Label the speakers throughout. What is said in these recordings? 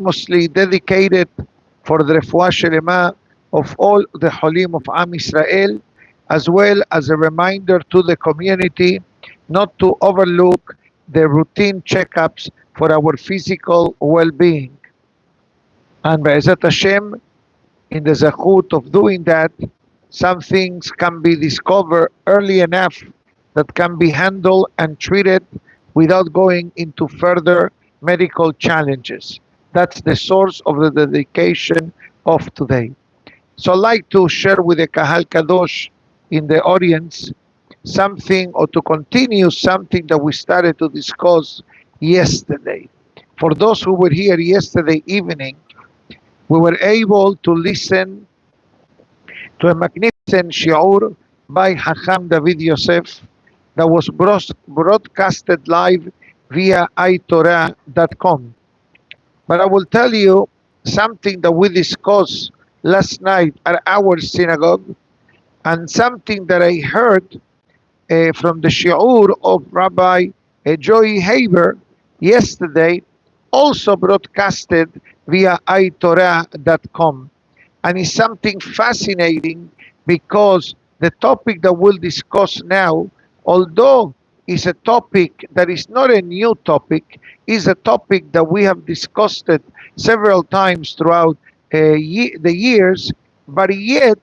Speaker 1: mostly dedicated for the refuah shelema of all the Holim of Am Israel, as well as a reminder to the community not to overlook the routine checkups for our physical well-being. And Be'ezat Hashem, in the zachut of doing that, some things can be discovered early enough that can be handled and treated without going into further medical challenges. That's the source of the dedication of today. So I'd like to share with the Kahal Kadosh in the audience something, or to continue something that we started to discuss yesterday. For those who were here yesterday evening, we were able to listen to a magnificent shiur by Hacham David Yosef that was broadcasted live via iTorah.com. But I will tell you something that we discussed last night at our synagogue, and something that I heard from the shiur of Rabbi Joey Haber yesterday, also broadcasted via iTorah.com. And it's something fascinating, because the topic that we'll discuss now, although it's a topic that is not a new topic, is a topic that we have discussed it several times throughout the years, but yet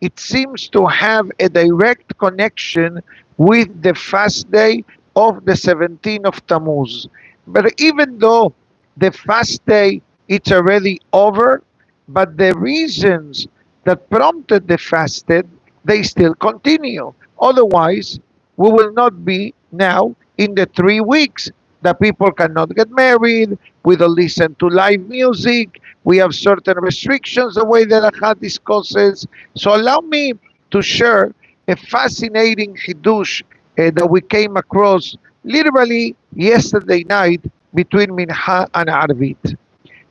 Speaker 1: it seems to have a direct connection with the fast day of the 17th of Tammuz. But even though the fast day it's already over, but the reasons that prompted the fasted, they still continue. Otherwise, we will not be now in the 3 weeks that people cannot get married, we don't listen to live music, we have certain restrictions, the way that Achat discusses. So allow me to share a fascinating hidush that we came across literally yesterday night between Mincha and Arvit.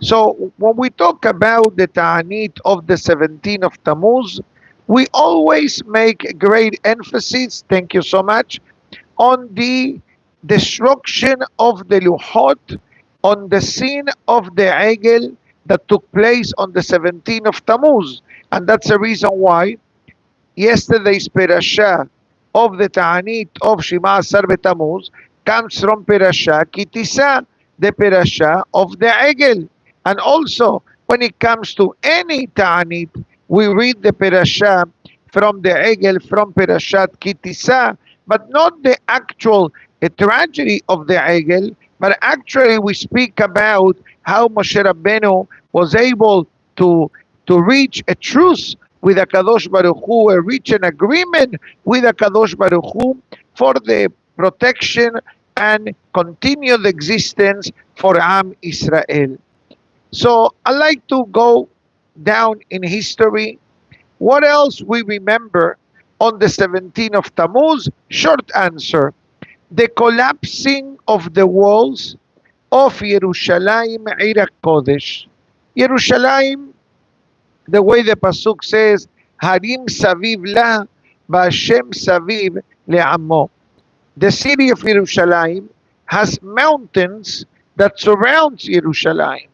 Speaker 1: So when we talk about the Ta'anit of the 17th of Tammuz, we always make great emphasis, thank you so much, on the destruction of the Luhot, on the scene of the Egel that took place on the 17th of Tammuz. And that's the reason why yesterday's Perashah of the Ta'anit of Shema Asar B'Tammuz comes from Perashah Kitisa, the Perashah of the Egel. And also, when it comes to any Ta'anit, we read the Perashah from the Egel, from Perashat Kitisa, but not the actual tragedy of the Egel, but actually we speak about how Moshe Rabbeinu was able to reach a truce with HaKadosh Baruch Hu, reach an agreement with HaKadosh Baruch Hu for the protection and continued existence for Am Israel. So I like to go down in history. What else we remember on the 17th of Tammuz? Short answer: the collapsing of the walls of Yerushalaim, Ir Kodesh. Yerushalaim, the way the pasuk says, Harim Saviv La, Ba'Shem Saviv Le'amo. The city of Yerushalaim has mountains that surrounds Yerushalaim.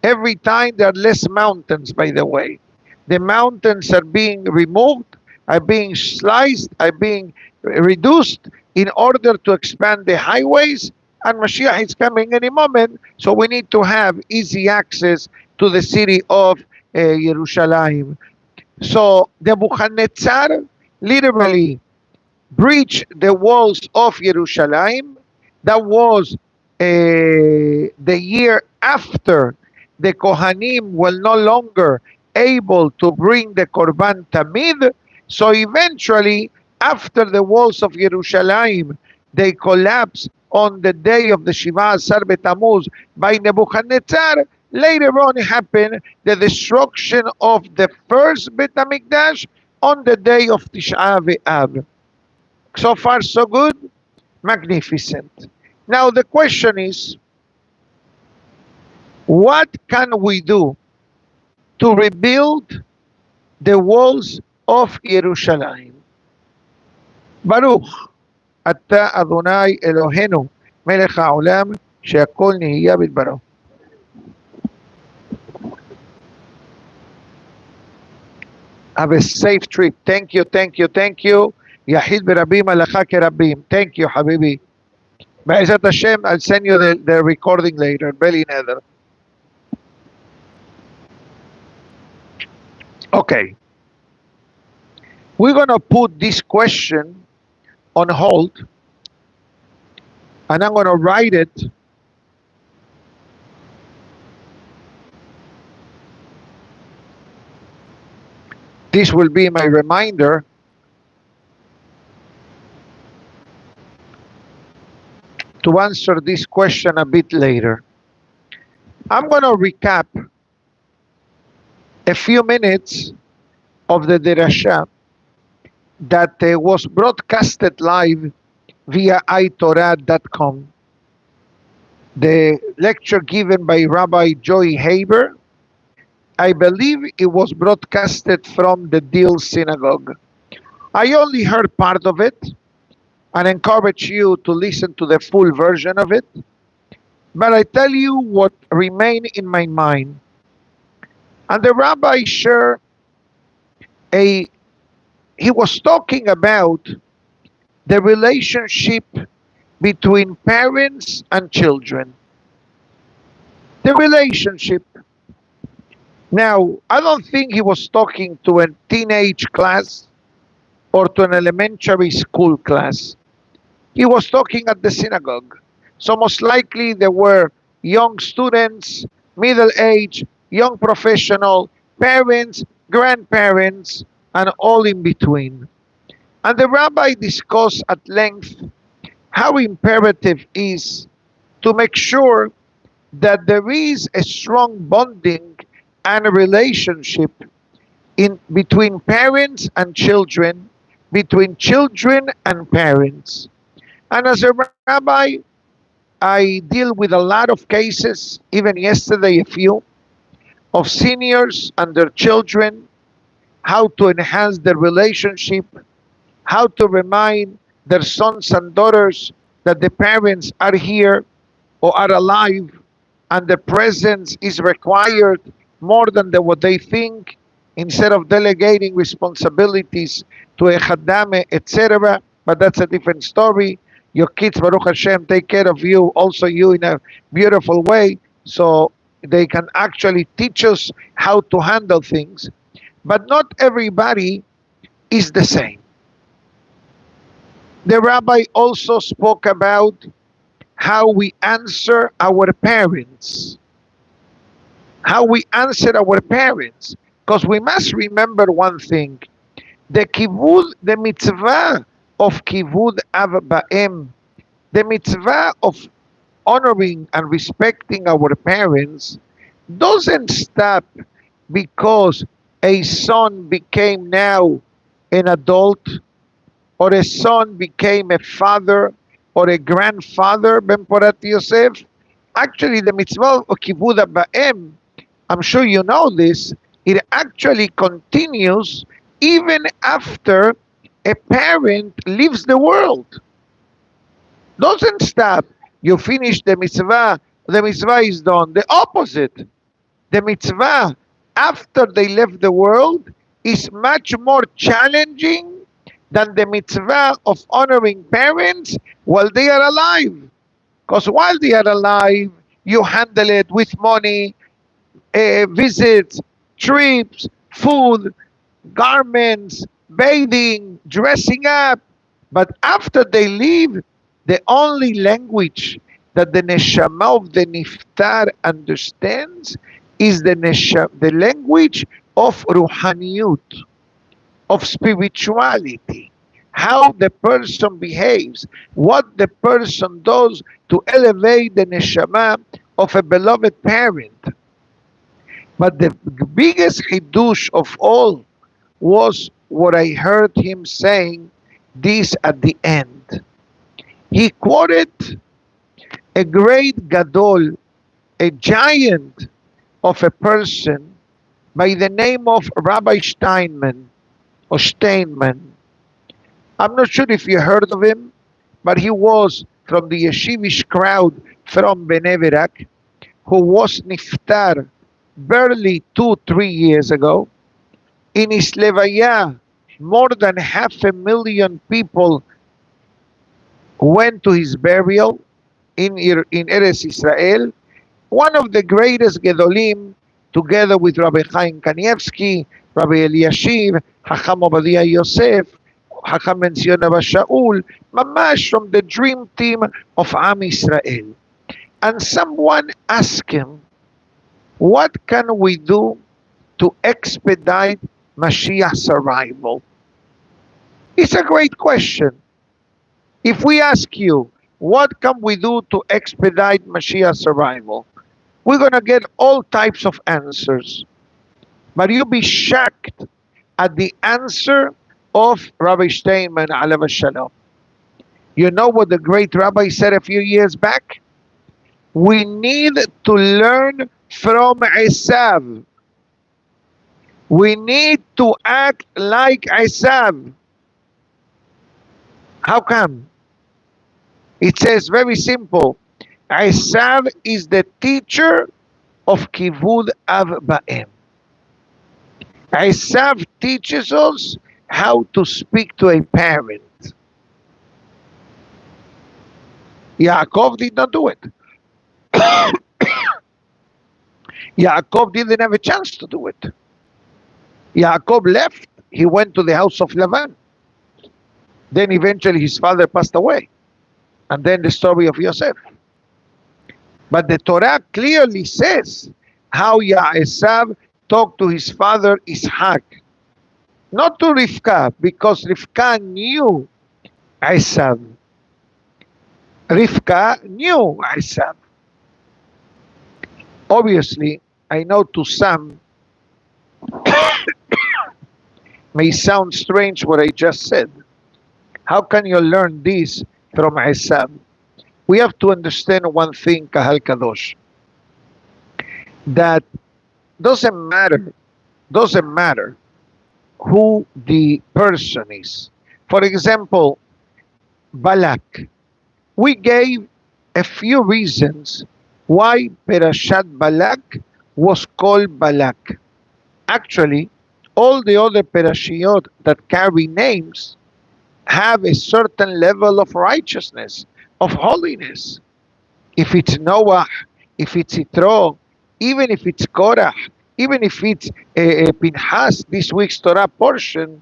Speaker 1: Every time there are less mountains, by the way. The mountains are being removed, are being sliced, are being reduced in order to expand the highways, and Mashiach is coming any moment, so we need to have easy access to the city of Yerushalayim. So the Nebuchadnezzar literally breached the walls of Yerushalayim. That was the year after the Kohanim were no longer able to bring the Korban Tamid. So eventually, after the walls of Yerushalayim, they collapsed on the day of the Shiva Asar B'Tammuz by Nebuchadnezzar. Later on, it happened the destruction of the first Bet HaMikdash on the day of Tisha B'Av. So far, so good? Magnificent. Now the question is, what can we do to rebuild the walls of Yerushalayim? Baruch Ata Adonai Eloheinu Melech HaOlam She'akol Nihiyah B'Dbaro. Have a safe trip. Thank you, thank you, thank you. Yahid berabim alacha kerabim. Thank you, Habibi. Be'ezat Hashem, I'll send you the recording later. Beli neder. Okay. We're going to put this question on hold, and I'm going to write it This will be my reminder to answer this question a bit later. I'm going to recap a few minutes of the derasha that was broadcasted live via itorah.com. The lecture given by Rabbi Joy Haber, I believe it was broadcasted from the Deal Synagogue. I only heard part of it and encourage you to listen to the full version of it. But I tell you what remained in my mind. And the rabbi shared he was talking about the relationship between parents and children. The relationship. Now, I don't think he was talking to a teenage class or to an elementary school class. He was talking at the synagogue. So most likely there were young students, middle age, young professional, parents, grandparents, and all in between. And the rabbi discussed at length how imperative is to make sure that there is a strong bonding and a relationship between parents and children, between children and parents. And as a rabbi, I deal with a lot of cases, even yesterday a few, of seniors and their children, how to enhance their relationship, how to remind their sons and daughters that the parents are here or are alive and the presence is required more than what they think, instead of delegating responsibilities to a Khaddame, etc. But that's a different story. Your kids, Baruch Hashem, take care of you, also you, in a beautiful way, so they can actually teach us how to handle things. But not everybody is the same. The rabbi also spoke about how we answer our parents. How we answer our parents. Because we must remember one thing. The mitzvah of kivud av ba'em, the mitzvah of honoring and respecting our parents, doesn't stop because a son became now an adult, or a son became a father or a grandfather, Ben Porat Yosef. Actually, the mitzvah of kivud av ba'em, I'm sure you know this, it actually continues even after a parent leaves the world. Doesn't stop. You finish the mitzvah is done. The opposite. The mitzvah after they left the world is much more challenging than the mitzvah of honoring parents while they are alive. Because while they are alive, you handle it with money, visits, trips, food, garments, bathing, dressing up. But after they leave, the only language that the neshama of the niftar understands is the language of ruhaniyut, of spirituality, how the person behaves, what the person does to elevate the neshama of a beloved parent. But the biggest hidush of all was what I heard him saying this at the end. He quoted a great gadol, a giant of a person by the name of Rabbi Steinman, or Steinman. I'm not sure if you heard of him, but he was from the yeshivish crowd from Bnei Brak, who was niftar barely 2-3 years ago. In his levaya, more than 500,000 people went to his burial in Eretz Israel. One of the greatest Gedolim, together with Rabbi Chaim Kanievsky, Rabbi Eliashiv, Hacham Obadiah Yosef, Hacham Menzion Abba Shaul, mamash from the dream team of Am Israel. And someone asked him, what can we do to expedite Mashiach's arrival? It's a great question. If we ask you, what can we do to expedite Mashiach's arrival? We're going to get all types of answers. But you'll be shocked at the answer of Rabbi Steinman, alav shalom. You know what the great rabbi said a few years back? We need to learn from Esav. We need to act like Esav. How come? It says very simple. Esav is the teacher of Kivud Av Ba'em. Esav teaches us how to speak to a parent. Yaakov did not do it. Yaakov didn't have a chance to do it. Yaakov left. He went to the house of Lavan. Then eventually his father passed away. And then the story of Yosef. But the Torah clearly says how Esav talked to his father Ishak. Not to Rivka, because Rivka knew Esav. Rivka knew Esav. Obviously, I know to some may sound strange what I just said. How can you learn this from Esav? We have to understand one thing, Kahal Kadosh, that doesn't matter who the person is. For example, Balak. We gave a few reasons why Perashat Balak was called Balak. Actually, all the other Perashiot that carry names have a certain level of righteousness, of holiness. If it's Noah, if it's Yitro, even if it's Korah, even if it's Pinchas, this week's Torah portion,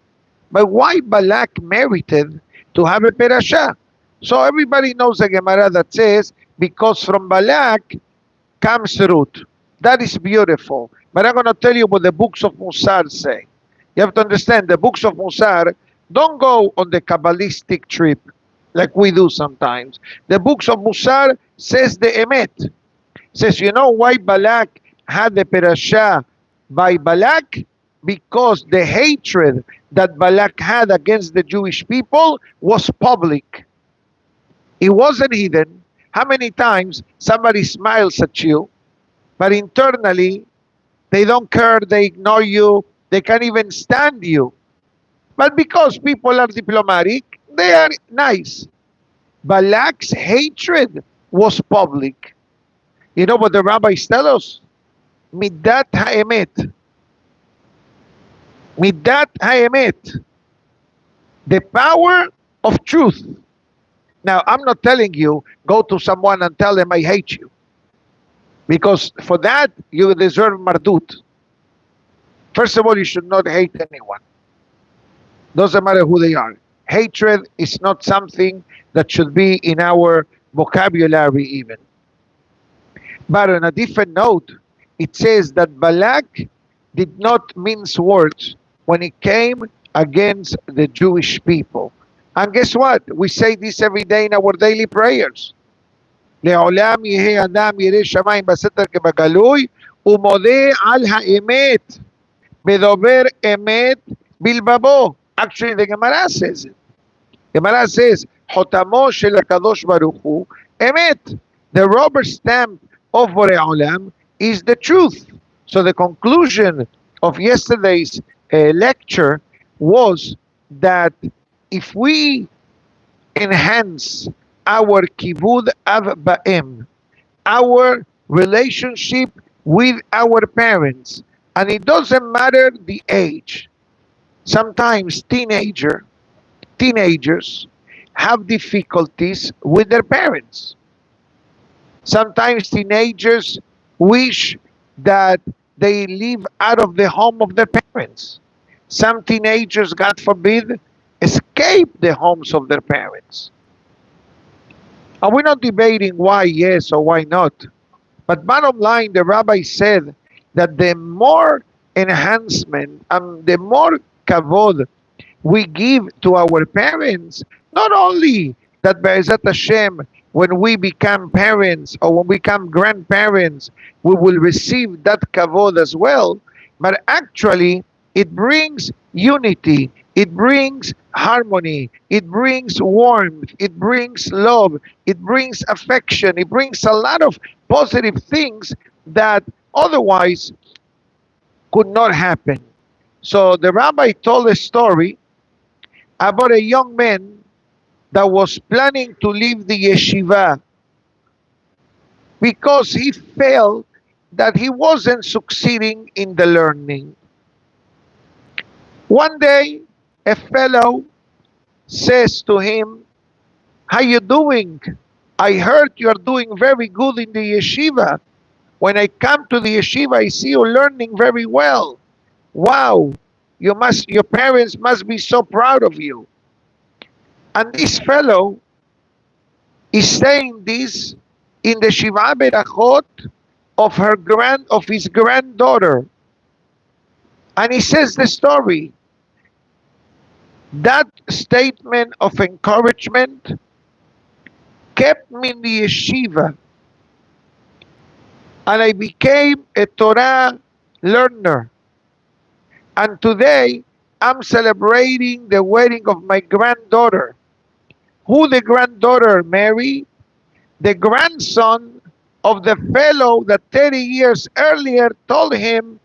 Speaker 1: but why Balak merited to have a Perashah? So everybody knows the Gemara that says, because from Balak comes Ruth. That is beautiful. But I'm going to tell you what the books of Musar say. You have to understand, the books of Musar don't go on the Kabbalistic trip like we do sometimes. The books of Musar says the Emet. Says, you know why Balak had the Perashah by Balak? Because the hatred that Balak had against the Jewish people was public. It wasn't hidden. How many times somebody smiles at you, but internally they don't care, they ignore you, they can't even stand you. But because people are diplomatic, they are nice. Balak's hatred was public. You know what the rabbis tell us? Midat ha'emet. Midat ha'emet. The power of truth. Now, I'm not telling you, go to someone and tell them I hate you. Because for that, you deserve mardut. First of all, you should not hate anyone. Doesn't matter who they are. Hatred is not something that should be in our vocabulary even. But on a different note, it says that Balak did not mince words when it came against the Jewish people. And guess what? We say this every day in our daily prayers. לעולם יהא אדם ירא שמיים בסתר כבגלוי ומודה על האמת מדבר אמת בלבבו. Actually, the Gemara says it. Gemara says, חותמו של הקדוש ברוך הוא אמת. The rubber stamp of Borei Olam is the truth. So the conclusion of yesterday's lecture was that if we enhance our kivud av ba'em, our relationship with our parents, and it doesn't matter the age, Sometimes teenagers have difficulties with their parents. Sometimes teenagers wish that they live out of the home of their parents. Some teenagers, God forbid, escape the homes of their parents. And we're not debating why yes or why not. But bottom line, the rabbi said that the more enhancement and the more kavod we give to our parents, not only that Be'ezat Hashem, when we become parents or when we become grandparents, we will receive that kavod as well, but actually it brings unity, it brings harmony, it brings warmth, it brings love, it brings affection, it brings a lot of positive things that otherwise could not happen. So the rabbi told a story about a young man that was planning to leave the yeshiva because he felt that he wasn't succeeding in the learning. One day, a fellow says to him, "How you doing? I heard you're doing very good in the yeshiva. When I come to the yeshiva, I see you learning very well. Wow, your parents must be so proud of you." And this fellow is saying this in the Shiva Berachot of his granddaughter. And he says the story. That statement of encouragement kept me in the yeshiva. And I became a Torah learner. And today, I'm celebrating the wedding of my granddaughter. Who the granddaughter married? The grandson of the fellow that 30 years earlier told him,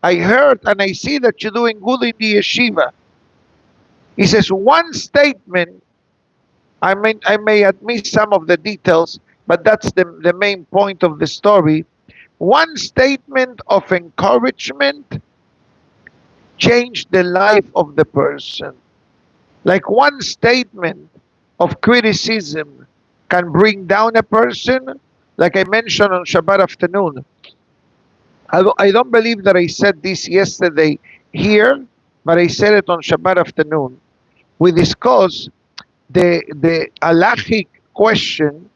Speaker 1: "I heard and I see that you're doing good in the yeshiva." He says one statement, I may have missed some of the details, but that's the main point of the story. One statement of encouragement changed the life of the person. Like one statement of criticism can bring down a person, like I mentioned on Shabbat afternoon. I don't believe that I said this yesterday here, but I said it on Shabbat afternoon. We discussed the halachic question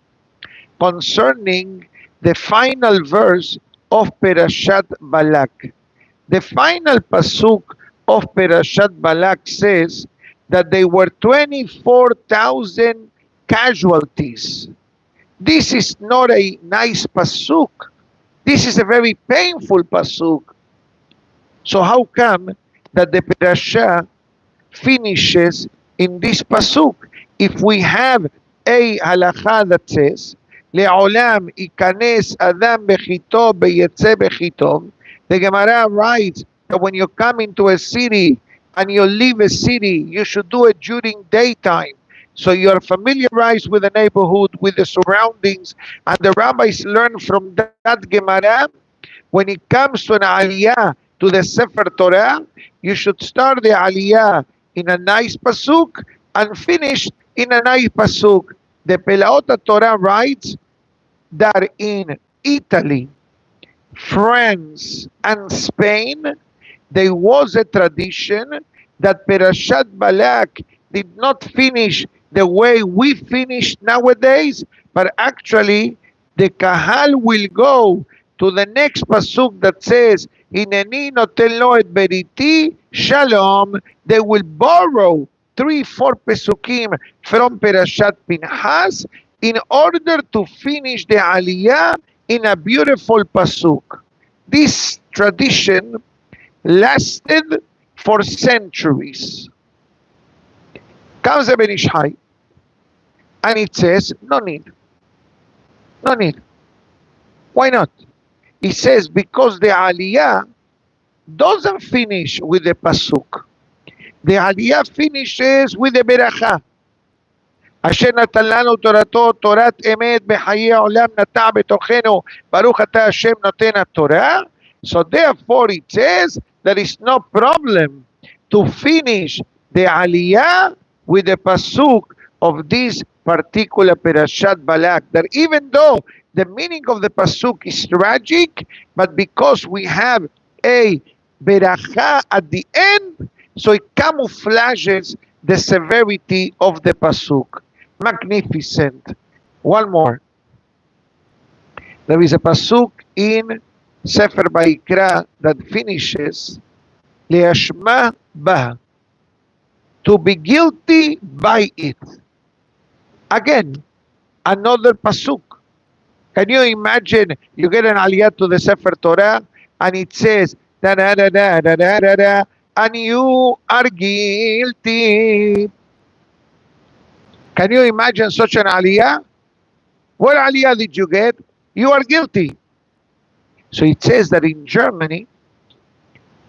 Speaker 1: concerning the final verse of Perashat Balak. The final pasuk of Perashat Balak says that there were 24,000 casualties. This is not a nice pasuk. This is a very painful pasuk. So how come that the Perashah finishes in this pasuk? If we have a halakha that says, "Le'olam ikanes adam bechito beyetze bechito," the Gemara writes that when you come into a city and you leave a city, you should do it during daytime. So you're familiarized with the neighborhood, with the surroundings, and the rabbis learn from that Gemara. When it comes to an aliyah to the Sefer Torah, you should start the aliyah in a nice pasuk and finish in a nice pasuk. The Pelaot Torah writes that in Italy, France, and Spain, there was a tradition that Perashat Balak did not finish the way we finish nowadays, but actually the Kahal will go to the next pasuk that says, "Hineni noten lo et beriti shalom." They will borrow 3-4 pesukim from Perashat Pinchas in order to finish the aliyah in a beautiful pasuk. This tradition lasted for centuries. Comes the Ben Ish Hai, and it says, no need. No need. Why not? He says, because the aliyah doesn't finish with the pasuk. The aliyah finishes with the beracha. אשר נתן לנו תורתו, תורת אמת בחיי העולם נטע בתוכנו, ברוך אתה השם נותן התורה. So therefore it says there is no problem to finish the Aliyah with the pasuk of this particular Perashat Balak, that even though the meaning of the pasuk is tragic, but because we have a beracha at the end, so it camouflages the severity of the pasuk. Magnificent. One more. There is a pasuk in Sefer Vayikra that finishes Le'ashma bah, to be guilty by it. Again, another pasuk. Can you imagine? You get an aliyah to the Sefer Torah and it says da da da da da da da da, and you are guilty. Can you imagine such an aliyah? What aliyah did you get? You are guilty. So it says that in Germany,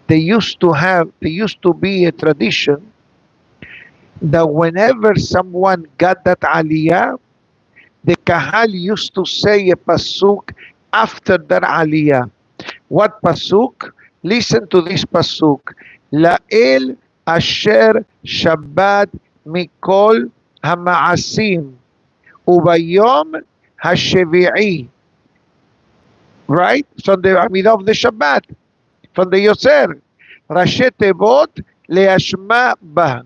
Speaker 1: there used to be a tradition that whenever someone got that aliyah, the kahal used to say a pasuk after that aliyah. What pasuk? Listen to this pasuk. La'el asher shabbat mikol hama'asim ubayom hashevi'i. Right? From the Amidah of the Shabbat, from the Yoser. Rashi Tevot le'ashma bah.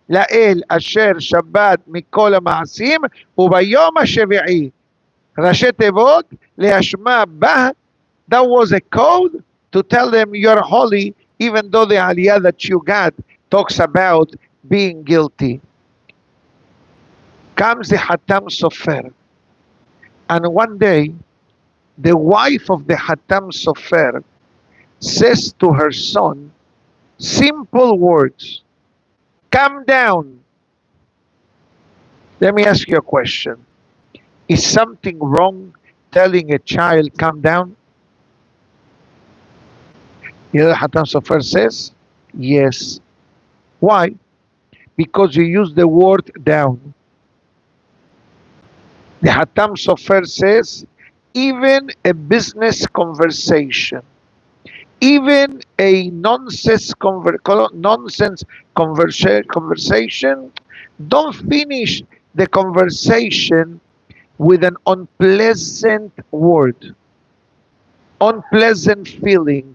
Speaker 1: La'el asher shabbat mikol ha'ma'asim ubayom hashevi'i. Rashi Tevot le'ashma bah. That was a code to tell them you're holy, even though the aliyah that you got talks about being guilty. Comes the Hatam Sofer. And one day, the wife of the Hatam Sofer says to her son simple words. Calm down. Let me ask you a question. Is something wrong telling a child calm down? You know, the Hatam Sofer says, yes. Why? Because you use the word down. The Hatam Sofer says, even a business conversation, even a nonsense conversation, don't finish the conversation with an unpleasant word, unpleasant feeling,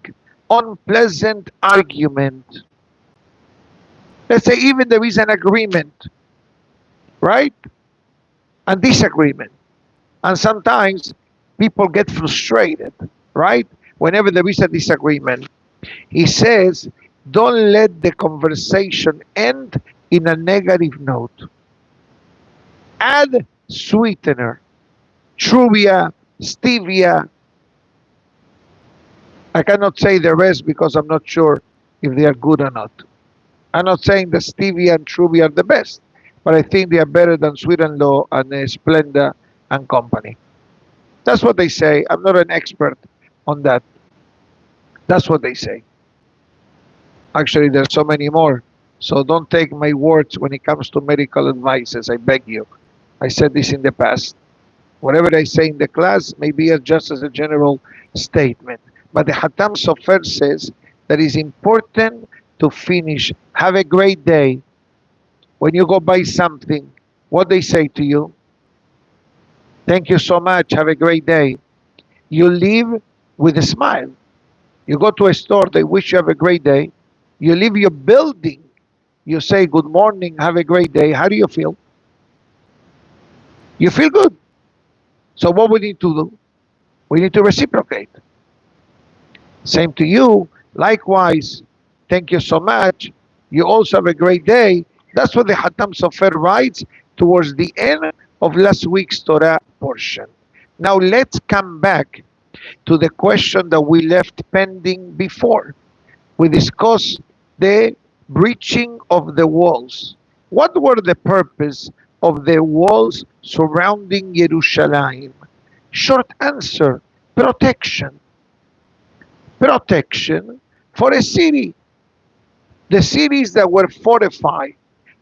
Speaker 1: unpleasant argument. Let's say even there is an agreement, right? And disagreement. And sometimes people get frustrated, right? Whenever there is a disagreement. He says, don't let the conversation end in a negative note. Add sweetener, truvia, stevia. I cannot say the rest because I'm not sure if they are good or not. I'm not saying that stevia and truvia are the best, but I think they are better than Sweet and Low and Splenda and company. That's what they say. I'm not an expert on that. That's what they say. Actually, there's so many more. So don't take my words when it comes to medical advices. I beg you. I said this in the past. Whatever I say in the class may be just as a general statement. But the Hatam Sofer says that it's important to finish. Have a great day. When you go buy something, what they say to you? Thank you so much. Have a great day. You leave with a smile. You go to a store, they wish you have a great day. You leave your building. You say, good morning, have a great day. How do you feel? You feel good. So what we need to do? We need to reciprocate. Same to you. Likewise, thank you so much. You also have a great day. That's what the Hatam Sofer writes towards the end of last week's Torah portion. Now let's come back to the question that we left pending before. We discussed the breaching of the walls. What were the purpose of the walls surrounding Yerushalaim? Short answer, protection. Protection for a city. The cities that were fortified,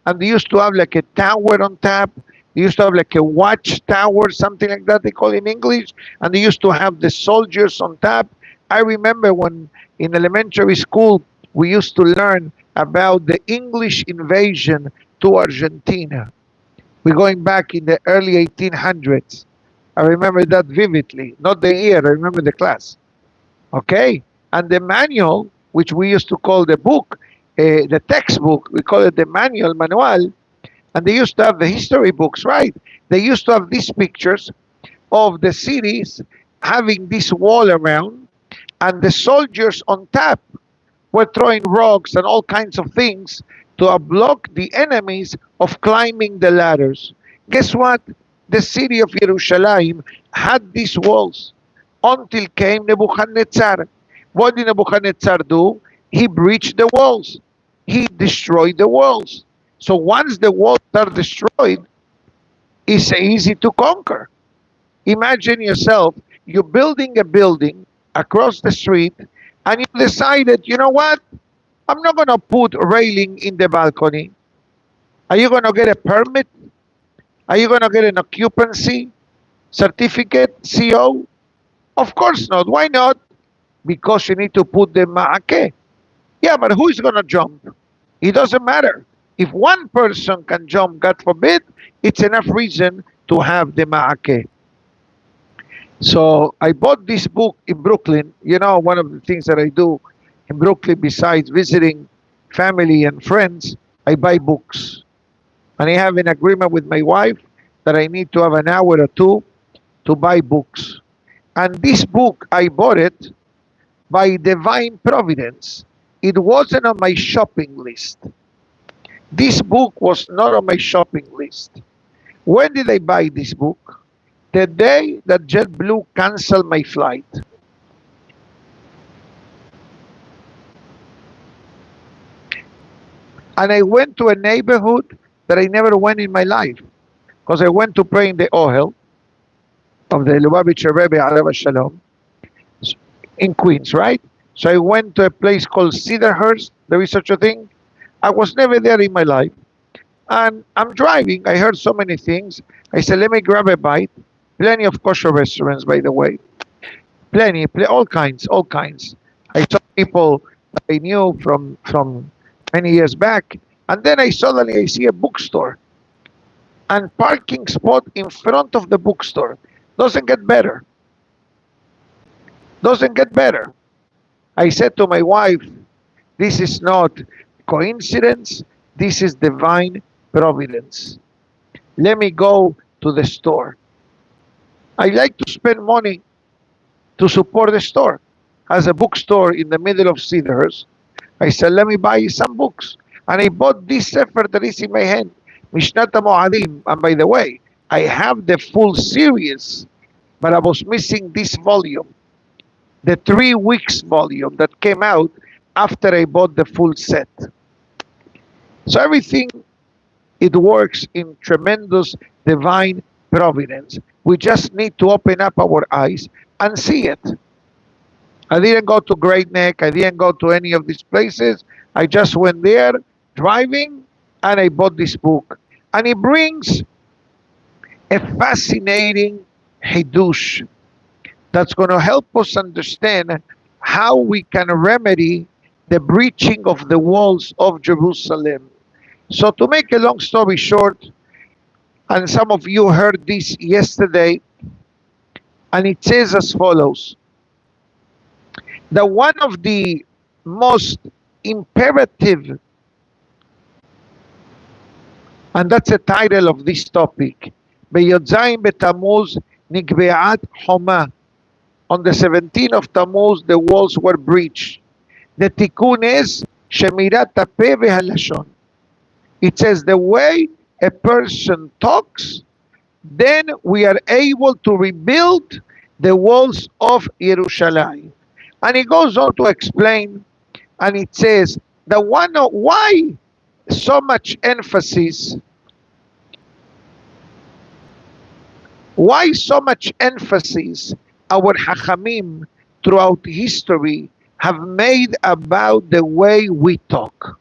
Speaker 1: and they used to have like a tower on top. They used to have like a watchtower, something like that they call it in English, and they used to have the soldiers on top. I remember when in elementary school we used to learn about the English invasion to Argentina. We're going back in the early 1800s. I remember that vividly. Not the year, I remember the class. Okay? And the manual, which we used to call the book, the textbook, we call it the manual, and they used to have the history books, right? They used to have these pictures of the cities having this wall around, and the soldiers on top were throwing rocks and all kinds of things to block the enemies of climbing the ladders. Guess what? The city of Yerushalaim had these walls until came Nebuchadnezzar. What did Nebuchadnezzar do? He breached the walls. He destroyed the walls. So once the walls are destroyed, it's easy to conquer. Imagine yourself, you're building a building across the street, and you decided, you know what? I'm not going to put railing in the balcony. Are you going to get a permit? Are you going to get an occupancy certificate, CO? Of course not. Why not? Because you need to put the ma'ake. Yeah, but who is going to jump? It doesn't matter. If one person can jump, God forbid, it's enough reason to have the ma'ake. So I bought this book in Brooklyn. You know, one of the things that I do in Brooklyn, besides visiting family and friends, I buy books. And I have an agreement with my wife that I need to have an hour or two to buy books. And this book, I bought it by divine providence. It wasn't on my shopping list. This book was not on my shopping list. When did I buy this book? The day that JetBlue canceled my flight. And I went to a neighborhood that I never went in my life, because I went to pray in the Ohel of the Lubavitcher Rebbe Alav Shalom in Queens, right? So I went to a place called Cedarhurst. There is such a thing. I was never there in my life. And I'm driving. I heard so many things. I said, let me grab a bite. Plenty of kosher restaurants, by the way. Plenty, all kinds. I saw people that I knew from many years back. And then I see a bookstore. And parking spot in front of the bookstore. Doesn't get better. I said to my wife, this is not coincidence. This is divine providence. Let me go to the store. I like to spend money to support the store. As a bookstore in the middle of Cedarhurst, I said, let me buy some books. And I bought this Safra that is in my hand, Mishnat Mo'adim. And by the way, I have the full series, but I was missing this volume, the 3 weeks volume that came out after I bought the full set. So everything, it works in tremendous divine providence. We just need to open up our eyes and see it. I didn't go to Great Neck. I didn't go to any of these places. I just went there driving and I bought this book. And it brings a fascinating hidush that's going to help us understand how we can remedy the breaching of the walls of Jerusalem. So to make a long story short, and some of you heard this yesterday, and it says as follows, that one of the most imperative, and that's the title of this topic, B'Yodzayin B'Tammuz Nigbe'at Homa. On the 17th of Tammuz, the walls were breached. The tikkun is Shemirat Hapeh V'Halashon. It says the way a person talks, then we are able to rebuild the walls of Yerushalaim. And it goes on to explain, and it says that why so much emphasis? Why so much emphasis our Hachamim throughout history have made about the way we talk?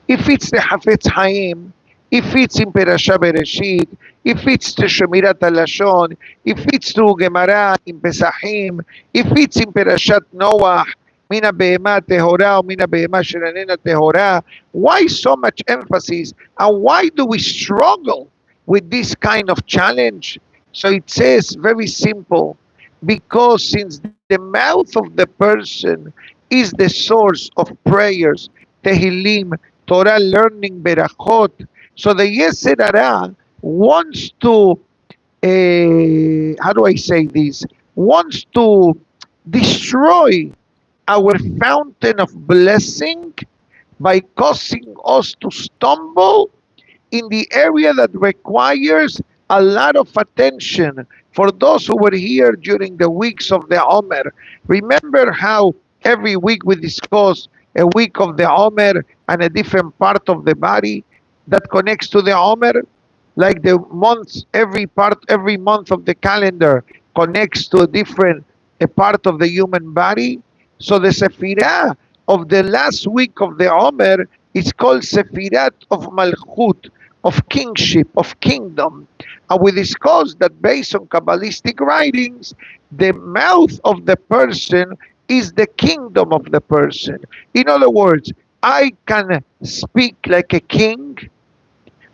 Speaker 1: If it's the Hafetz Chaim, if it's in Perashat Bereshit, if it's the Shemirat HaLashon, if it's through Gemara in Pesachim, if it's in Perashat Noah, Mina behema tehora, mina behema sheranena tehora. Why so much emphasis? And why do we struggle with this kind of challenge? So it says very simple, because since the mouth of the person is the source of prayers, tehillim, Torah learning, berachot, so the Yetzer Hara wants to, how do I say this? Wants to destroy our fountain of blessing by causing us to stumble in the area that requires a lot of attention. For those who were here during the weeks of the Omer, remember how every week we discuss a week of the Omer and a different part of the body that connects to the Omer? Like the months, every month of the calendar connects to a different a part of the human body. So the Sephirah of the last week of the Omer is called Sephirat of Malchut, of kingship, of kingdom. And we discussed that based on Kabbalistic writings, the mouth of the person is the kingdom of the person. In other words, I can speak like a king,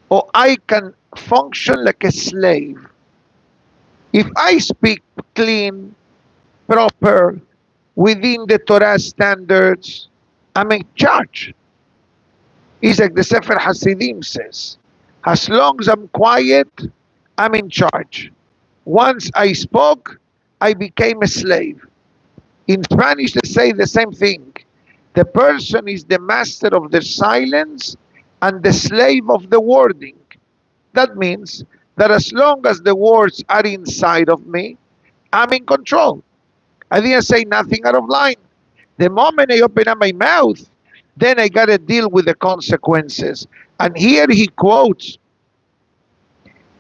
Speaker 1: or I can function like a slave. If I speak clean, proper, within the Torah standards, I'm in charge. It's like the Sefer Hasidim says, as long as I'm quiet, I'm in charge. Once I spoke, I became a slave. In Spanish, they say the same thing. The person is the master of the silence and the slave of the wording. That means that as long as the words are inside of me, I'm in control. I didn't say nothing out of line. The moment I open up my mouth, then I got to deal with the consequences. And here he quotes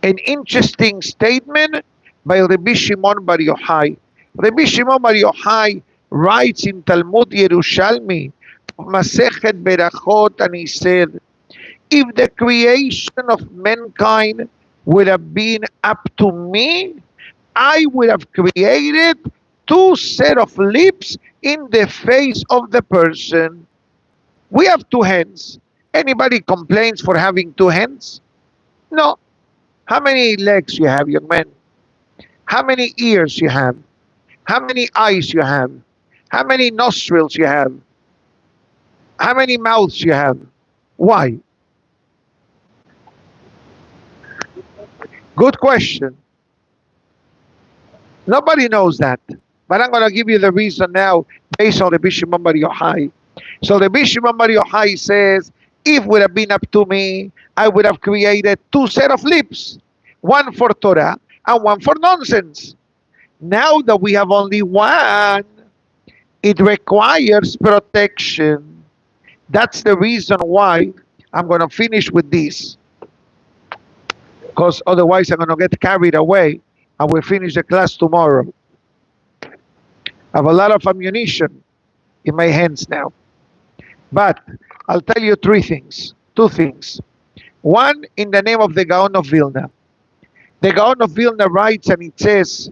Speaker 1: an interesting statement by Rabbi Shimon Bar Yochai. Rabbi Shimon Bar Yochai writes in Talmud Yerushalmi, Masechet Berachot, and he said, if the creation of mankind would have been up to me, I would have created two set of lips in the face of the person. We have two hands. Anybody complains for having two hands? No. How many legs you have, young man? How many ears you have? How many eyes you have? How many nostrils you have? How many mouths you have? Why? Good question. Nobody knows that. But I'm going to give you the reason now based on Rabbi Shimon Bar Yochai. So Rabbi Shimon Bar Yochai says, if it would have been up to me, I would have created two set of lips. One for Torah and one for nonsense. Now that we have only one, it requires protection. That's the reason why I'm going to finish with this. Because otherwise I'm going to get carried away and we'll finish the class tomorrow. I have a lot of ammunition in my hands now. But I'll tell you two things. One, in the name of the Gaon of Vilna. The Gaon of Vilna writes, and it says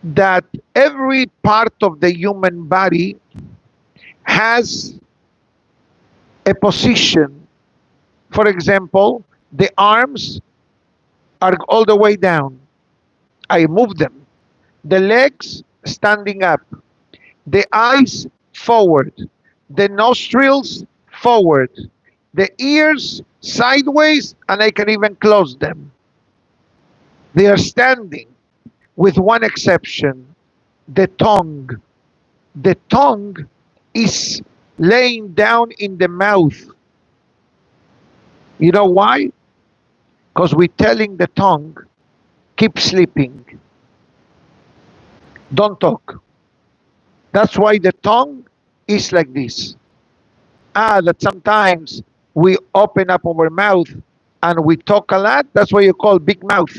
Speaker 1: that every part of the human body has a position. For example, the arms are all the way down. I move them. The legs standing up. The eyes forward. The nostrils forward. The ears sideways, and I can even close them. They are standing, with one exception, the tongue. The tongue is laying down in the mouth. You know why? Because we're telling the tongue, keep sleeping. Don't talk. That's why the tongue is like this. That sometimes we open up our mouth and we talk a lot. That's why you call big mouth.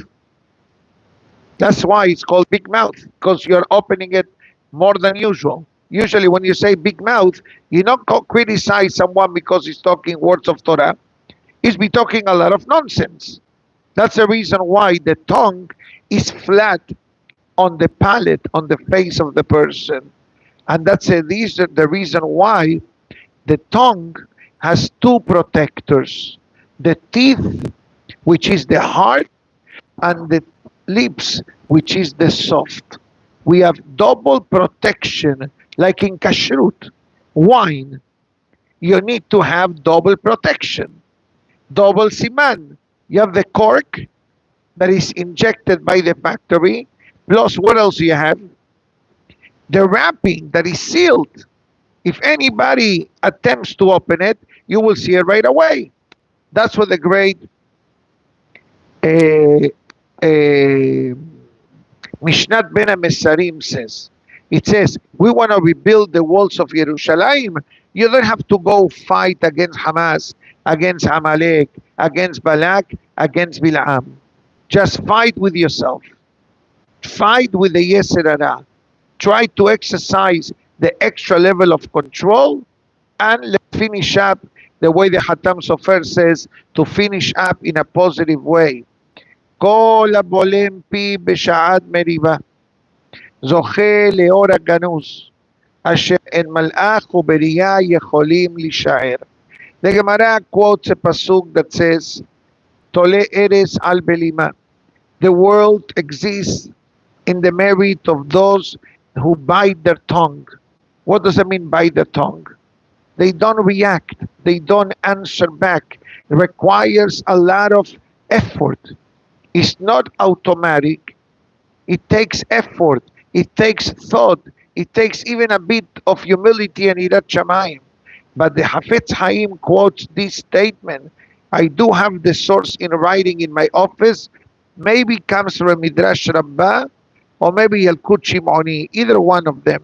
Speaker 1: That's why it's called big mouth, because you're opening it more than usual. Usually when you say big mouth, you don't criticize someone because he's talking words of Torah. He's be talking a lot of nonsense. That's the reason why the tongue is flat on the palate, on the face of the person. And that's the reason why the tongue has two protectors: the teeth, which is the heart, and the lips, which is the soft. We have double protection, like in kashrut, wine. You need to have double protection, double siman. You have the cork that is injected by the factory, plus what else you have? The wrapping that is sealed. If anybody attempts to open it, you will see it right away. That's what the great uh, uh, Mishnat Ben HaMesarim says. It says, we want to rebuild the walls of Yerushalaim. You don't have to go fight against Hamas, against Amalek, against Balak, against Bilaam. Just fight with yourself. Fight with the Yetzer Hara. Try to exercise the extra level of control, and let's finish up the way the Hatam Sofer says, to finish up in a positive way. כל הבולם פי בשעת מריבה, זוכה לאור הגנוז, אשר אין מלאך ובריאה יכולים להישאר. The Gemara quotes a pasuk that says, תולה ארץ על בלימה. The world exists in the merit of those who bite their tongue. What does it mean, bite their tongue? They don't react. They don't answer back. It requires a lot of effort. It's not automatic. It takes effort. It takes thought. It takes even a bit of humility and irat shamayim. But the Hafetz Haim quotes this statement. I do have the source in writing in my office. Maybe comes from Midrash Rabbah, or maybe Yalkut Shimoni, either one of them.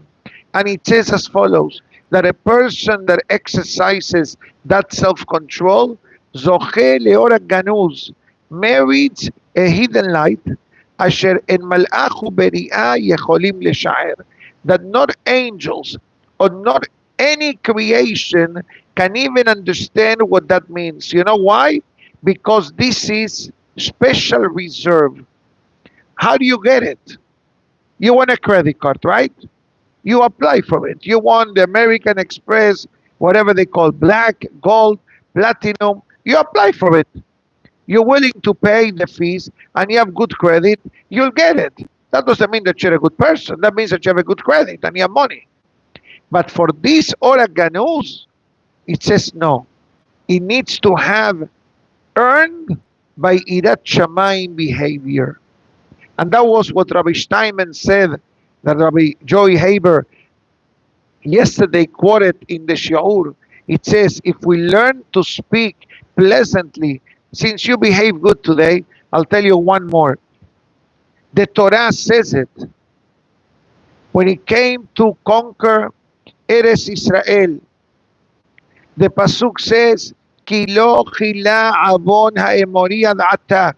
Speaker 1: And it says as follows, that a person that exercises that self-control, Zoche Leora Ganuz, merits a hidden light, Asher en Mal'achu Beri'ah Yecholim Leshaer, that not angels or not any creation can even understand what that means. You know why? Because this is special reserve. How do you get it? You want a credit card, right? You apply for it. You want the American Express, whatever they call black, gold, platinum. You apply for it. You're willing to pay the fees and you have good credit, you'll get it. That doesn't mean that you're a good person. That means that you have a good credit and you have money. But for this Oraganus, it says no. It needs to have earned by Irat Shamayim behavior. And that was what Rabbi Steinman said, that Rabbi Joey Haber yesterday quoted in the Shiur. It says, if we learn to speak pleasantly, since you behave good today, I'll tell you one more. The Torah says it. When it came to conquer Eretz Israel, the Pasuk says, Ki lo chila avon ha'emori ad ata.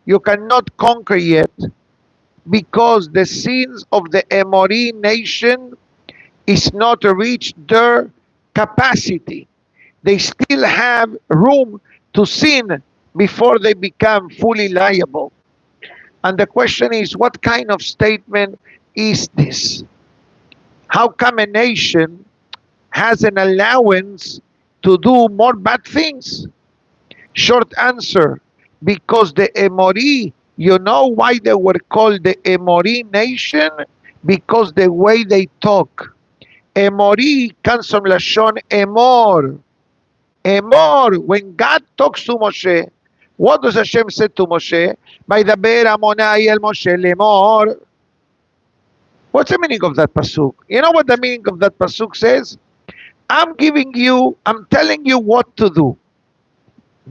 Speaker 1: You cannot conquer yet because the sins of the Emori nation is not reached their capacity. They still have room to sin before they become fully liable. And the question is, what kind of statement is this? How come a nation has an allowance to do more bad things? Short answer, because the Emori, you know why they were called the Emori nation? Because the way they talk. Emori comes from Lashon Emor. Emor, when God talks to Moshe, what does Hashem say to Moshe? Vaydaber Amonai el Moshe lemor. What's the meaning of that pasuk? You know what the meaning of that pasuk says? I'm telling you what to do.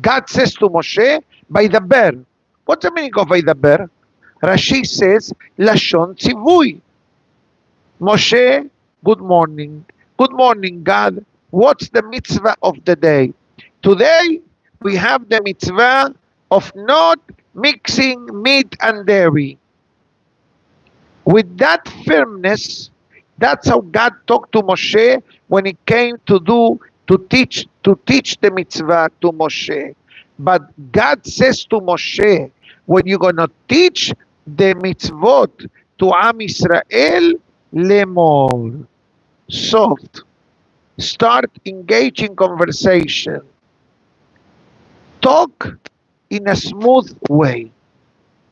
Speaker 1: God says to Moshe, Vaydaber. What's the meaning of Vaydaber? Rashi says, Lashon tzivui. Moshe, good morning. Good morning, God. What's the mitzvah of the day? Today, we have the mitzvah of not mixing meat and dairy. With that firmness, that's how God talked to Moshe when it came to teach the mitzvah to Moshe. But God says to Moshe, when you're going to teach the mitzvot to Am Israel, lemor. soft, start engaging conversation, talk in a smooth way.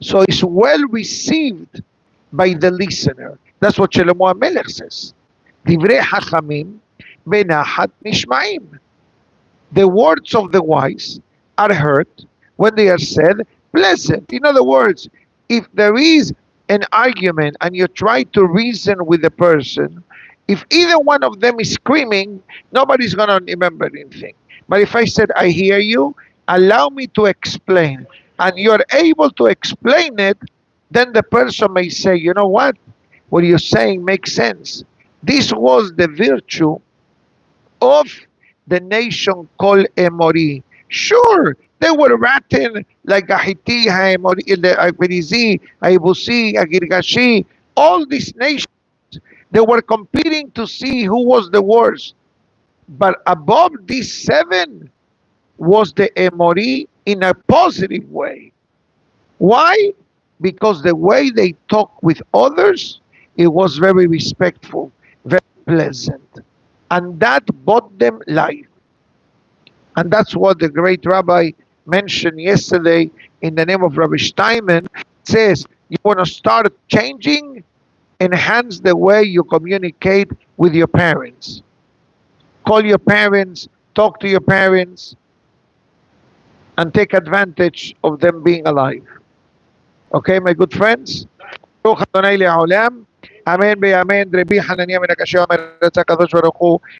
Speaker 1: So it's well received by the listener. That's what Shlomo HaMelech says. Divrei Hachamim benahat nishmaim. The words of the wise are heard when they are said pleasant. In other words, if there is an argument and you try to reason with the person, if either one of them is screaming, nobody's going to remember anything. But if I said, I hear you, allow me to explain, and you're able to explain it, then the person may say, you know what you're saying makes sense. This was the virtue of the nation called Emori. Sure, they were ratting like a Hitti, a Perizi, a Ibusi, a Girgashi, all these nations. They were competing to see who was the worst. But above these seven was the Emori in a positive way. Why? Because the way they talk with others, it was very respectful, very pleasant. And that bought them life. And that's what the great rabbi mentioned yesterday in the name of Rabbi Steinman. Says, you want to start changing? Enhance the way you communicate with your parents. Call your parents, talk to your parents, and take advantage of them being alive. Okay, my good friends? Baruch Adonai Le'olam. Amen, Amen. Rabbi Hananiah Menachem,